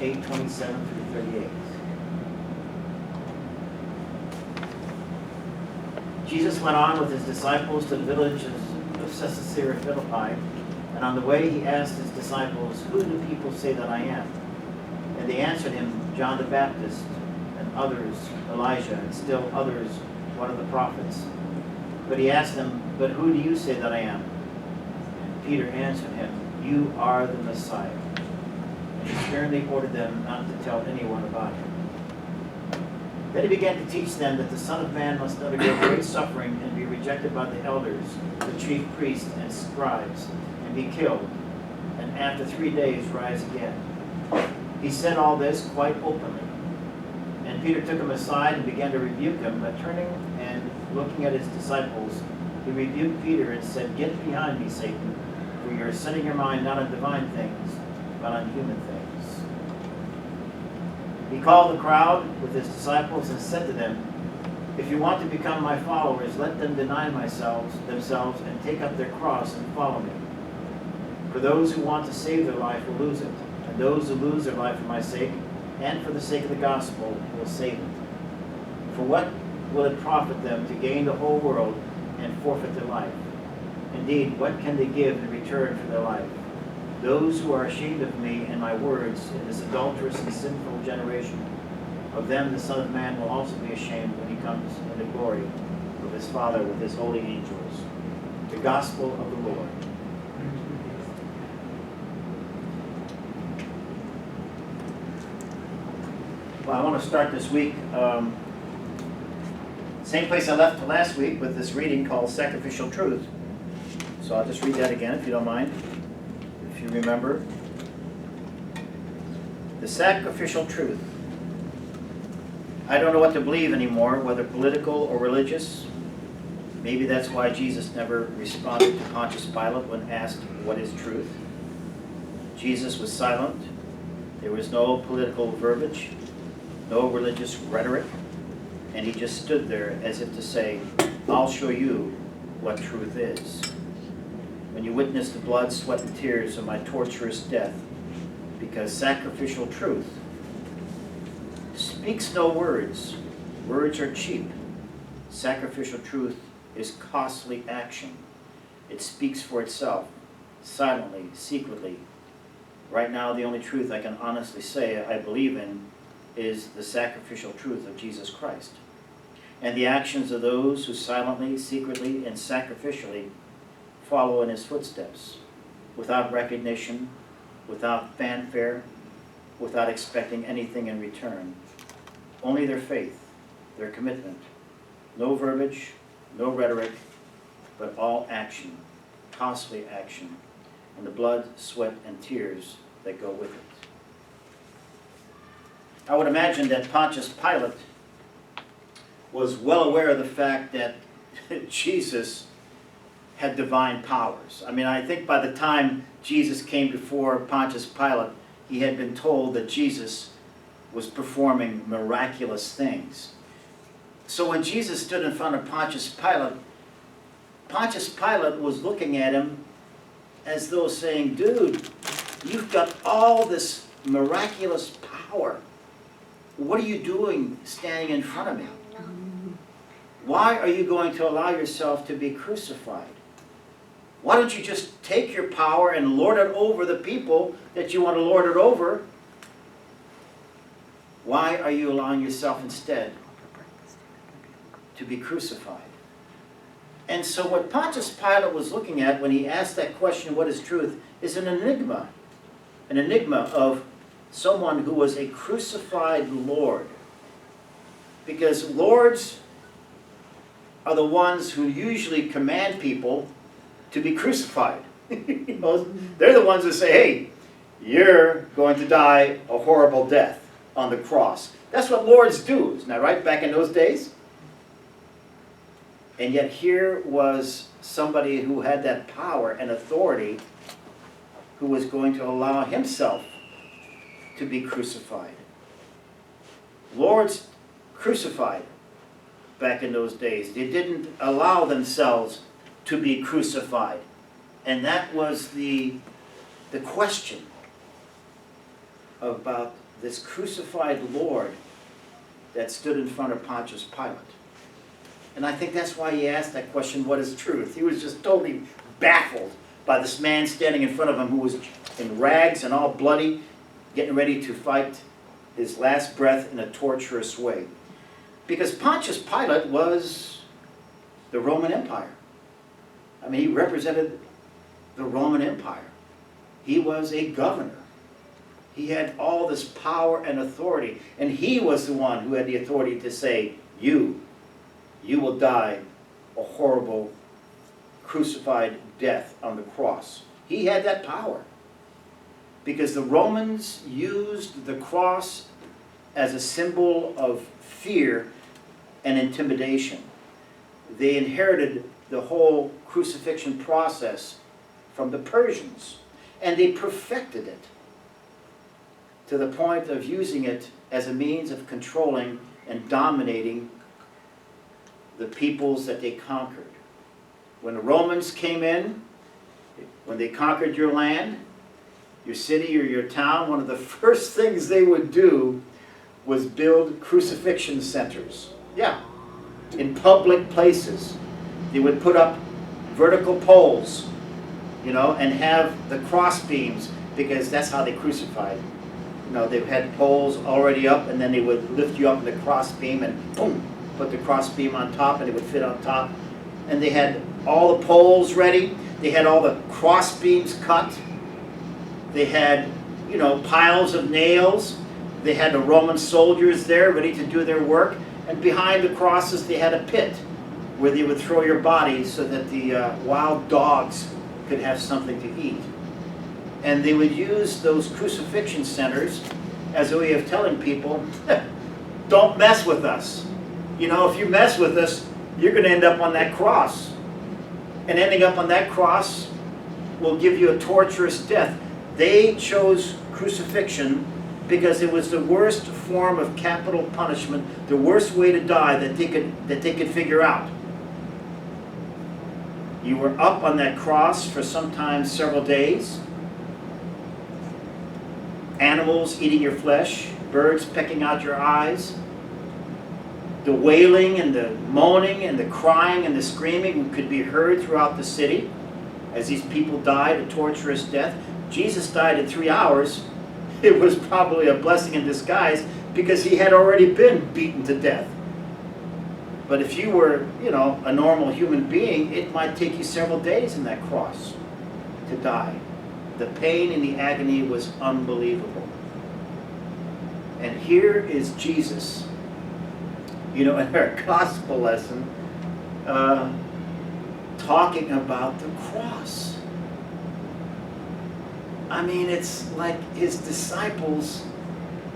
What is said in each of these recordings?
8:27 through 38. Jesus went on with his disciples to the villages of Caesarea Philippi, and on the way he asked his disciples, "Who do people say that I am?" And they answered him, "John the Baptist, and others Elijah, and still others one of the prophets." But he asked them, "But who do you say that I am?" And Peter answered him, "You are the Messiah." And he sternly ordered them not to tell anyone about him. Then he began to teach them that the Son of Man must undergo great suffering and be rejected by the elders, the chief priests and scribes, and be killed, and after 3 days rise again. He said all this quite openly. And Peter took him aside and began to rebuke him, but turning and looking at his disciples, he rebuked Peter and said, "Get behind me, Satan, for you are setting your mind not on divine things, but on human things." He called the crowd with his disciples and said to them, "If you want to become my followers, let them deny themselves and take up their cross and follow me. For those who want to save their life will lose it, and those who lose their life for my sake and for the sake of the gospel will save it. For what will it profit them to gain the whole world and forfeit their life? Indeed, what can they give in return for their life? Those who are ashamed of me and my words in this adulterous and sinful generation, of them the Son of Man will also be ashamed when he comes in the glory of his Father with his holy angels." The gospel of the Lord. Well, I want to start this week, same place I left last week, with this reading called Sacrificial Truth. So I'll just read that again if you don't mind. If you remember, the sacrificial truth. I don't know what to believe anymore, whether political or religious. Maybe that's why Jesus never responded to Pontius Pilate when asked, "What is truth?" Jesus was silent. There was no political verbiage, no religious rhetoric, and he just stood there as if to say, "I'll show you what truth is. When you witness the blood, sweat, and tears of my torturous death, because sacrificial truth speaks no words. Words are cheap. Sacrificial truth is costly action. It speaks for itself, silently, secretly. Right now, the only truth I can honestly say I believe in is the sacrificial truth of Jesus Christ, and the actions of those who silently, secretly, and sacrificially follow in his footsteps, without recognition, without fanfare, without expecting anything in return. Only their faith, their commitment, no verbiage, no rhetoric, but all action, costly action, and the blood, sweat, and tears that go with it. I would imagine that Pontius Pilate was well aware of the fact that Jesus had divine powers. I mean, I think by the time Jesus came before Pontius Pilate, he had been told that Jesus was performing miraculous things. So when Jesus stood in front of Pontius Pilate was looking at him as though saying, "Dude, you've got all this miraculous power. What are you doing standing in front of me? Why are you going to allow yourself to be crucified? Why don't you just take your power and lord it over the people that you want to lord it over? Why are you allowing yourself instead to be crucified?" And so what Pontius Pilate was looking at when he asked that question, "What is truth?" is an enigma of someone who was a crucified Lord. Because lords are the ones who usually command people to be crucified. They're the ones who say, "Hey, you're going to die a horrible death on the cross." That's what lords do, isn't that right, back in those days? And yet here was somebody who had that power and authority who was going to allow himself to be crucified. Lords crucified back in those days. They didn't allow themselves to be crucified. And that was the question about this crucified Lord that stood in front of Pontius Pilate. And I think that's why he asked that question, what is truth? He was just totally baffled by this man standing in front of him who was in rags and all bloody, getting ready to fight his last breath in a torturous way. Because Pontius Pilate was the Roman Empire. I mean, he represented the Roman Empire. He was a governor. He had all this power and authority. And he was the one who had the authority to say, you will die a horrible, crucified death on the cross. He had that power. Because the Romans used the cross as a symbol of fear and intimidation. They inherited the whole crucifixion process from the Persians, and they perfected it to the point of using it as a means of controlling and dominating the peoples that they conquered. When the Romans came in, when they conquered your land, your city or your town, one of the first things they would do was build crucifixion centers. Yeah, in public places. They would put up vertical poles, you know, and have the cross beams, because that's how they crucified. You know, they had poles already up, and then they would lift you up in the cross beam and boom, put the cross beam on top, and it would fit on top. And they had all the poles ready. They had all the cross beams cut. They had, you know, piles of nails. They had the Roman soldiers there ready to do their work. And behind the crosses they had a pit where they would throw your body so that the wild dogs could have something to eat. And they would use those crucifixion centers as a way of telling people, don't mess with us. You know, if you mess with us, you're going to end up on that cross. And ending up on that cross will give you a torturous death. They chose crucifixion because it was the worst form of capital punishment, the worst way to die that they could figure out. You were up on that cross for sometimes several days. Animals eating your flesh, birds pecking out your eyes. The wailing and the moaning and the crying and the screaming could be heard throughout the city as these people died a torturous death. Jesus died in 3 hours. It was probably a blessing in disguise because he had already been beaten to death. But if you were, you know, a normal human being, it might take you several days in that cross to die. The pain and the agony was unbelievable. And here is Jesus, you know, in our gospel lesson, talking about the cross. I mean, it's like his disciples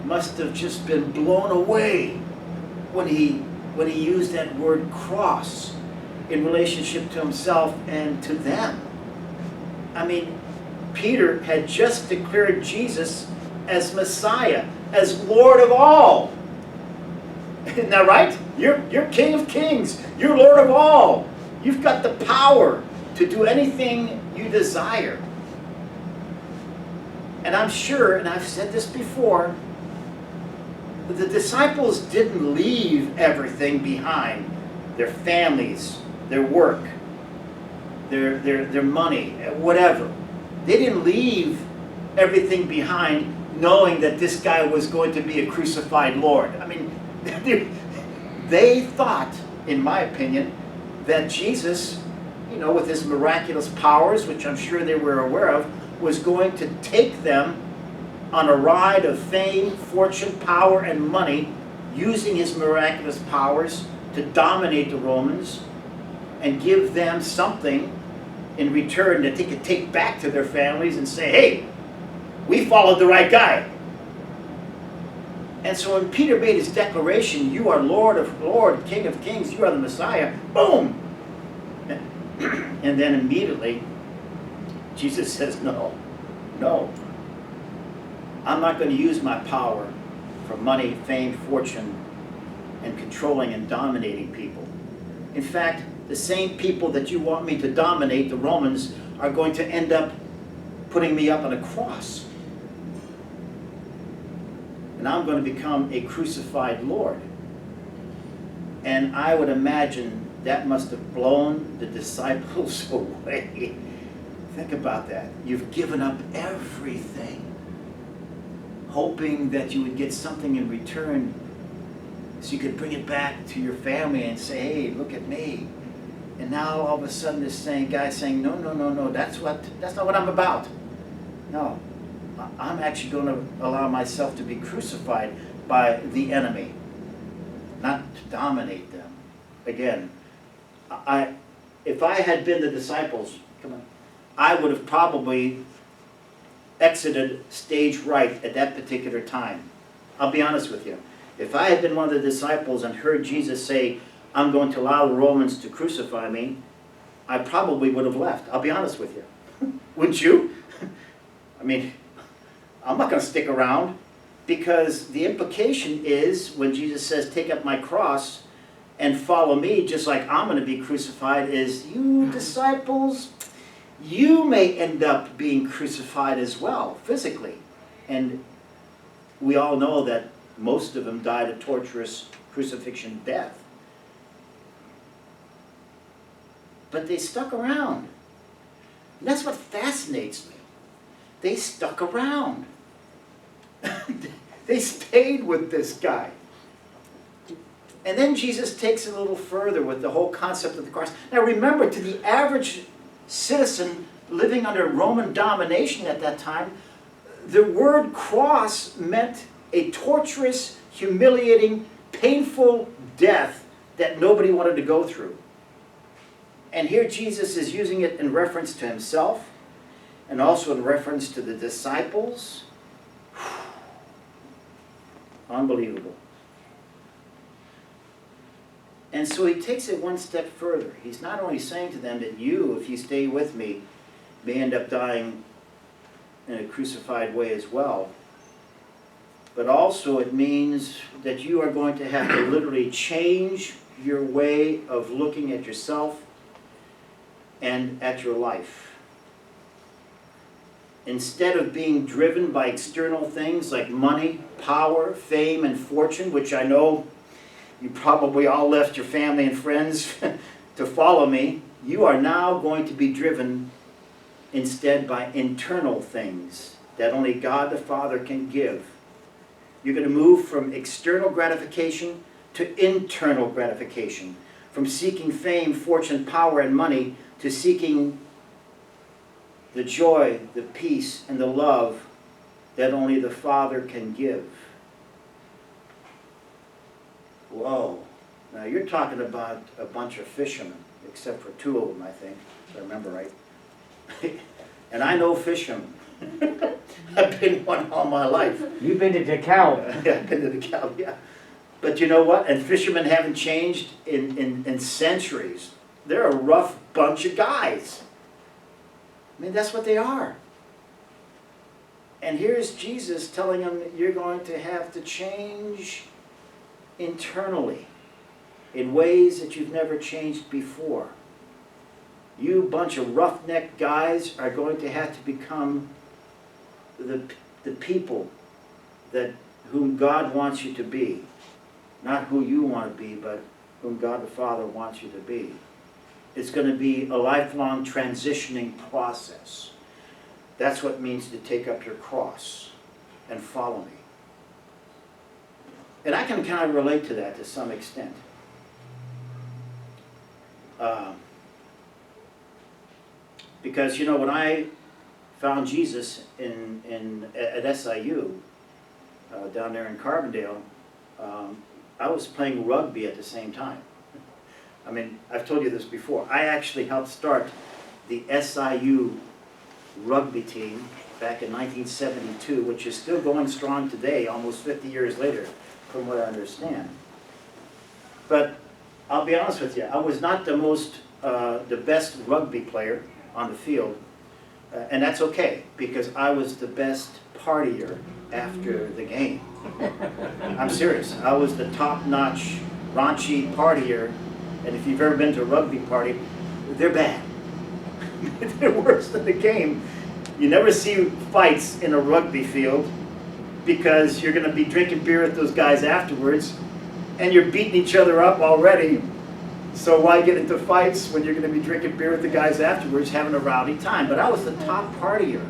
must have just been blown away when he used that word cross in relationship to himself and to them. I mean, Peter had just declared Jesus as Messiah, as Lord of all. Isn't that right? You're King of Kings. You're Lord of all. You've got the power to do anything you desire. And I'm sure, and I've said this before, the disciples didn't leave everything behind. Their families, their work, their money, whatever. They didn't leave everything behind knowing that this guy was going to be a crucified Lord. I mean, they thought, in my opinion, that Jesus, you know, with his miraculous powers, which I'm sure they were aware of, was going to take them on a ride of fame, fortune, power, and money, using his miraculous powers to dominate the Romans and give them something in return that they could take back to their families and say, hey, we followed the right guy. And so when Peter made his declaration, you are Lord of Lords, King of Kings, you are the Messiah, boom! And then immediately, Jesus says, no, I'm not going to use my power for money, fame, fortune, and controlling and dominating people. In fact, the same people that you want me to dominate, the Romans, are going to end up putting me up on a cross. and I'm going to become a crucified Lord. And I would imagine that must have blown the disciples away. Think about that. You've given up everything, hoping that you would get something in return so you could bring it back to your family and say, hey, look at me. And now all of a sudden this guy saying, no, no, no, no, that's not what I'm about. No, I'm actually going to allow myself to be crucified by the enemy, not to dominate them. Again, if I had been the disciples, I would have probably exited stage right at that particular time. I'll be honest with you. If I had been one of the disciples and heard Jesus say, I'm going to allow the Romans to crucify me, I probably would have left. I'll be honest with you. Wouldn't you? I mean, I'm not going to stick around, because the implication is when Jesus says, take up my cross and follow me, just like I'm going to be crucified, is you disciples, you may end up being crucified as well, physically. And we all know that most of them died a torturous crucifixion death. But they stuck around. And that's what fascinates me. They stuck around. They stayed with this guy. And then Jesus takes it a little further with the whole concept of the cross. Now remember, to the average citizen living under Roman domination at that time, the word cross meant a torturous, humiliating, painful death that nobody wanted to go through. And here Jesus is using it in reference to himself and also in reference to the disciples. Unbelievable. And so he takes it one step further. He's not only saying to them that you, if you stay with me, may end up dying in a crucified way as well, but also it means that you are going to have to literally change your way of looking at yourself and at your life. Instead of being driven by external things like money, power, fame, and fortune, which I know you probably all left your family and friends to follow me, you are now going to be driven instead by internal things that only God the Father can give. You're going to move from external gratification to internal gratification, from seeking fame, fortune, power, and money to seeking the joy, the peace, and the love that only the Father can give. Whoa. Now you're talking about a bunch of fishermen, except for two of them, I think, if I remember right. And I know fishermen. I've been one all my life. You've been to DeKalb. Yeah, I've been to DeKalb, yeah. But you know what? And fishermen haven't changed in centuries. They're a rough bunch of guys. I mean, that's what they are. And here's Jesus telling them you're going to have to change internally in ways that you've never changed before. You bunch of roughneck guys are going to have to become the people whom God wants you to be. Not who you want to be, but whom God the Father wants you to be. It's going to be a lifelong transitioning process. That's what it means to take up your cross and follow me. And I can kind of relate to that to some extent. Because, you know, when I found Jesus at SIU, down there in Carbondale, I was playing rugby at the same time. I mean, I've told you this before. I actually helped start the SIU rugby team back in 1972, which is still going strong today, almost 50 years later, from what I understand. But I'll be honest with you, I was not the best rugby player on the field, and that's okay, because I was the best partier after the game. I'm serious. I was the top-notch, raunchy partier, and if you've ever been to a rugby party, they're bad. They're worse than the game. You never see fights in a rugby field. because you're going to be drinking beer with those guys afterwards, and you're beating each other up already. So why get into fights when you're going to be drinking beer with the guys afterwards, having a rowdy time? But I was the top partier.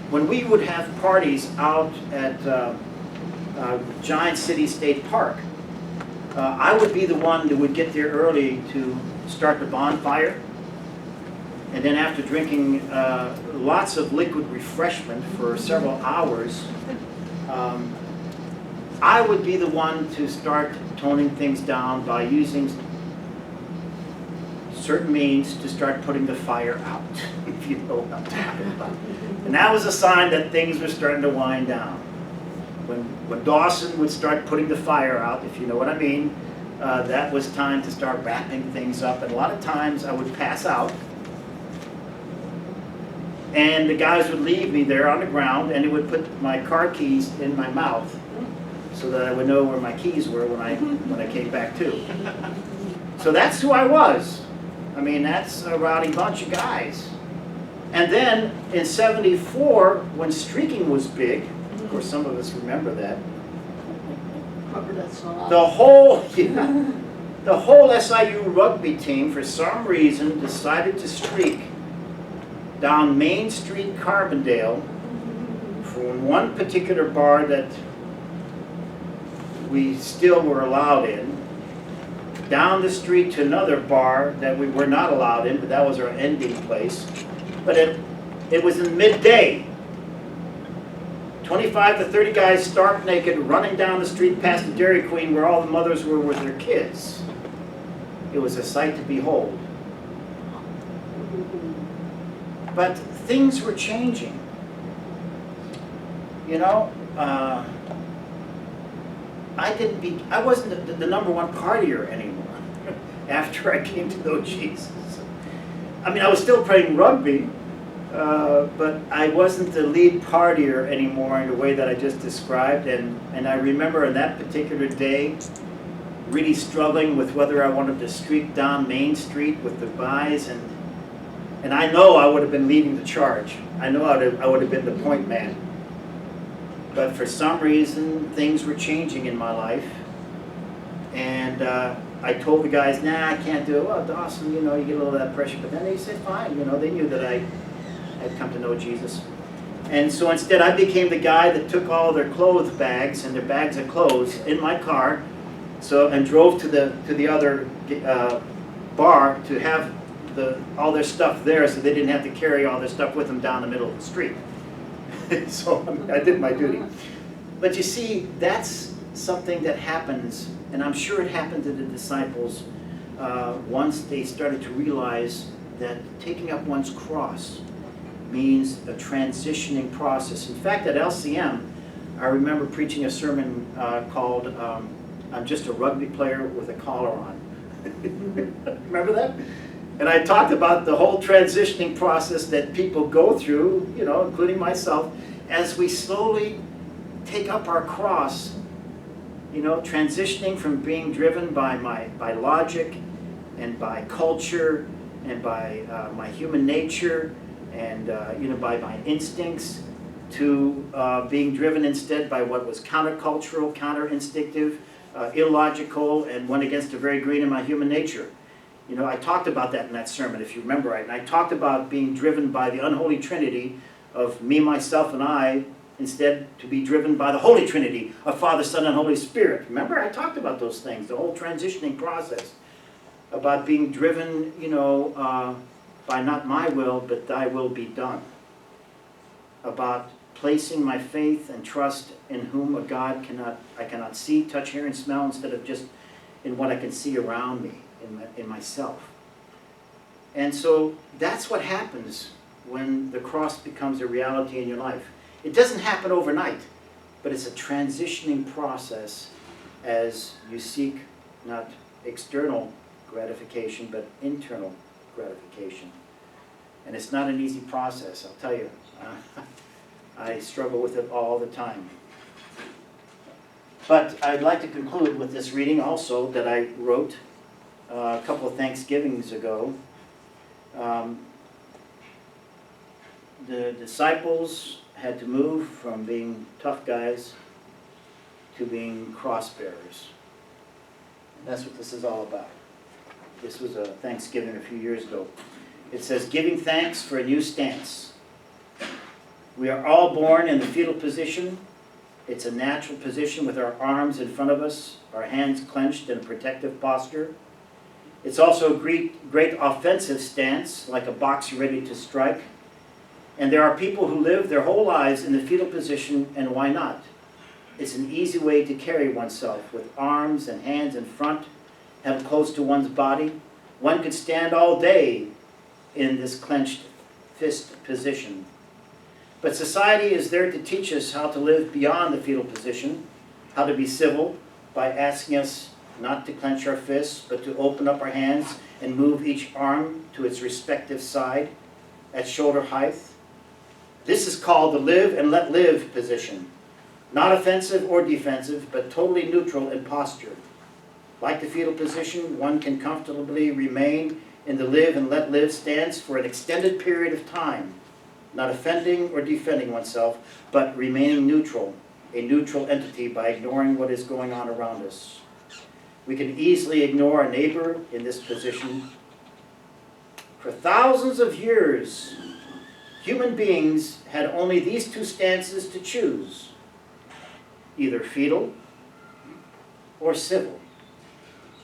When we would have parties out at Giant City State Park, I would be the one that would get there early to start the bonfire. And then after drinking lots of liquid refreshment for several hours, I would be the one to start toning things down by using certain means to start putting the fire out, if you know what I'm talking about. And that was a sign that things were starting to wind down. When Dawson would start putting the fire out, if you know what I mean, that was time to start wrapping things up. And a lot of times I would pass out, and the guys would leave me there on the ground, and they would put my car keys in my mouth so that I would know where my keys were when I came back to. So that's who I was. I mean, that's a rowdy bunch of guys. And then in '74, when streaking was big, of course some of us remember that, the whole SIU rugby team, for some reason, decided to streak down Main Street, Carbondale, from one particular bar that we still were allowed in, down the street to another bar that we were not allowed in, but that was our ending place. But it was in midday. 25 to 30 guys stark naked running down the street past the Dairy Queen where all the mothers were with their kids. It was a sight to behold. But things were changing. You know, I wasn't the number one partier anymore after I came to know Jesus. I mean, I was still playing rugby, but I wasn't the lead partier anymore in the way that I just described. And I remember on that particular day really struggling with whether I wanted to streak down Main Street with the guys, and I know I would have been leading the charge. I know I would have been the point man. But for some reason, things were changing in my life. And I told the guys, nah, I can't do it. Well, Dawson, you know, you get a little of that pressure. But then they said, fine. You know, they knew that I had come to know Jesus. And so instead, I became the guy that took all their clothes bags and their bags of clothes in my car, and drove to the other bar to have all their stuff there, so they didn't have to carry all their stuff with them down the middle of the street. So I did my duty. But you see, that's something that happens, and I'm sure it happened to the disciples once they started to realize that taking up one's cross means a transitioning process. In fact, at LCM, I remember preaching a sermon called I'm Just a Rugby Player with a Collar On. Remember that? And I talked about the whole transitioning process that people go through, you know, including myself, as we slowly take up our cross, you know, transitioning from being driven by logic and by culture and by my human nature and you know, by my instincts, to being driven instead by what was countercultural, counter-instinctive, illogical, and went against the very grain of my human nature. You know, I talked about that in that sermon, if you remember right. And I talked about being driven by the unholy trinity of me, myself, and I, instead to be driven by the Holy Trinity of Father, Son, and Holy Spirit. Remember, I talked about those things, the whole transitioning process, about being driven, you know, by not my will, but thy will be done. About placing my faith and trust in whom a God I cannot see, touch, hear, and smell, instead of just in what I can see around me, in myself. And so that's what happens when the cross becomes a reality in your life. It doesn't happen overnight, but it's a transitioning process as you seek not external gratification, but internal gratification. And it's not an easy process, I'll tell you. I struggle with it all the time. But I'd like to conclude with this reading also that I wrote a couple of Thanksgivings ago. The disciples had to move from being tough guys to being cross bearers. And that's what this is all about. This was a Thanksgiving a few years ago. It says, giving thanks for a new stance. We are all born in the fetal position. It's a natural position with our arms in front of us, our hands clenched in a protective posture. It's also a great offensive stance, like a boxer ready to strike. And there are people who live their whole lives in the fetal position, and why not? It's an easy way to carry oneself, with arms and hands in front, held close to one's body. One could stand all day in this clenched fist position. But society is there to teach us how to live beyond the fetal position, how to be civil, by asking us not to clench our fists, but to open up our hands and move each arm to its respective side at shoulder height. This is called the live and let live position. Not offensive or defensive, but totally neutral in posture. Like the fetal position, one can comfortably remain in the live and let live stance for an extended period of time, not offending or defending oneself, but remaining neutral, a neutral entity by ignoring what is going on around us. We can easily ignore a neighbor in this position. For thousands of years, human beings had only these two stances to choose, either fetal or civil,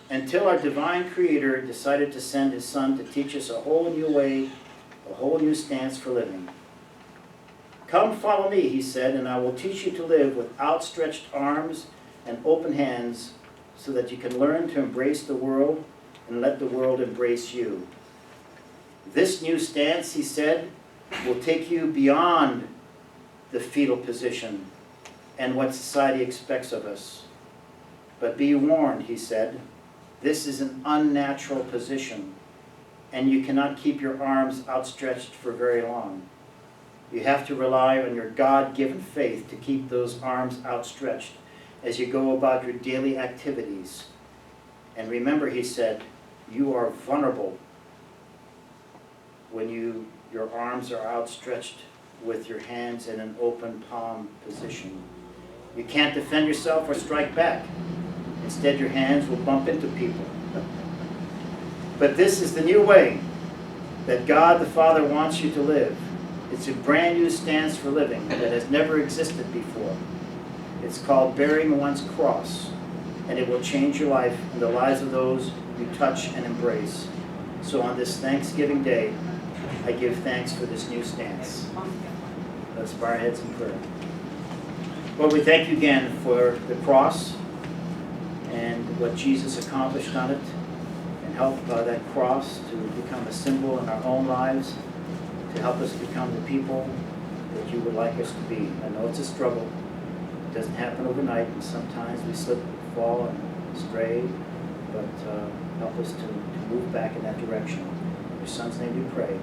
until our divine Creator decided to send His Son to teach us a whole new way, a whole new stance for living. Come follow me, He said, and I will teach you to live with outstretched arms and open hands, so that you can learn to embrace the world and let the world embrace you. This new stance, He said, will take you beyond the fetal position and what society expects of us. But be warned, He said, this is an unnatural position, and you cannot keep your arms outstretched for very long. You have to rely on your God-given faith to keep those arms outstretched as you go about your daily activities. And remember, He said, you are vulnerable when your arms are outstretched with your hands in an open palm position. You can't defend yourself or strike back. Instead, your hands will bump into people. But this is the new way that God the Father wants you to live. It's a brand new stance for living that has never existed before. It's called bearing one's cross, and it will change your life and the lives of those you touch and embrace. So on this Thanksgiving Day, I give thanks for this new stance. Let's bow our heads in prayer. Lord, we thank you again for the cross and what Jesus accomplished on it, and help that cross to become a symbol in our own lives, to help us become the people that you would like us to be. I know it's a struggle. It doesn't happen overnight, and sometimes we slip, fall, and stray, but help us to move back in that direction. In your Son's name we pray.